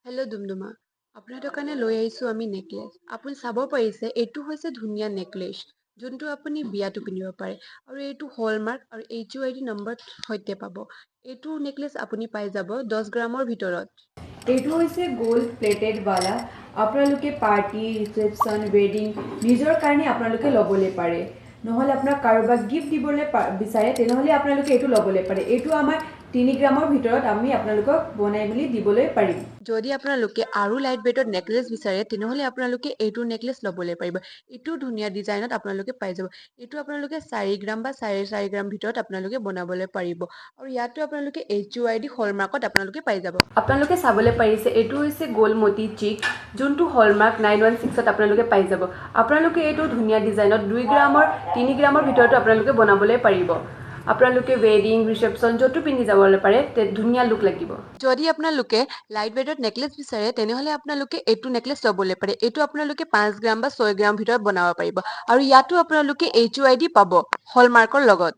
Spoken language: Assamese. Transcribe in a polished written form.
হেল্ল' ডুমডুমা আপোনাৰ কাৰণে লৈ আহিছোঁ আমি নেকলেছ। আপুনি চাব পাৰিছে এইটো হৈছে ধুনীয়া নেকলেছ যোনটো আপুনি বিয়াতো পিন্ধিব পাৰে আৰু এইটো হলমাৰ্ক আৰু HUID নম্বৰ সৈতে পাব। এইটো নেকলেছ আপুনি পাই যাব 10 গ্ৰামৰ ভিতৰত। এইটো হৈছে গোল্ড প্লেটেড বালা। আপোনালোকে পাৰ্টি ৰিচেপশ্যন ৱেডিং নিজৰ কাৰণে আপোনালোকে ল'বলৈ পাৰে, নহ'লে আপোনাক কাৰোবাক গিফ্ট দিবলৈ বিচাৰে তেনেহ'লে আপোনালোকে এইটো ল'বলৈ পাৰে। এইটো আমাৰ 3 গ্ৰামৰ ভিতৰত আমি আপোনালোকক বনাই মেলি দিবলৈ পাৰিম। যদি আপোনালোকে আৰু লাইট ৱেটৰ নেকলেছ বিচাৰে তেনেহ'লে আপোনালোকে এইটো নেকলেছ ল'বলৈ পাৰিব। এইটো ধুনীয়া ডিজাইনত আপোনালোকে পাই যাব। এইটো আপোনালোকে 4 গ্ৰাম বা 4.5 গ্ৰাম ভিতৰত আপোনালোকে বনাবলৈ পাৰিব আৰু ইয়াতো আপোনালোকে HUID হলমাৰ্কত আপোনালোকে পাই যাব। আপোনালোকে চাবলৈ পাৰিছে এইটো হৈছে গোলমতি চিক যোনটো হলমাৰ্ক 916ত আপোনালোকে পাই যাব। আপোনালোকে এইটো ধুনীয়া ডিজাইনত 2 গ্ৰামৰ 3 গ্ৰামৰ ভিতৰতো আপোনালোকে বনাবলৈ পাৰিব। আপোনালোকে ৱেডিং ৰিচেপশ্যন য'তো পিন্ধি যাবলৈ পাৰে ধুনীয়া লুক লাগিব। যদি আপোনালোকে লাইট ৱেটত নেকলেছ বিচাৰে তেনেহ'লে আপোনালোকে এইটো নেকলেছ ল'বলৈ পাৰে। এইটো আপোনালোকে 5 গ্ৰাম বা 6 গ্ৰাম ভিতৰত বনাব পাৰিব আৰু ইয়াতো আপোনালোকে HUID পাব হলমাৰ্কৰ লগত।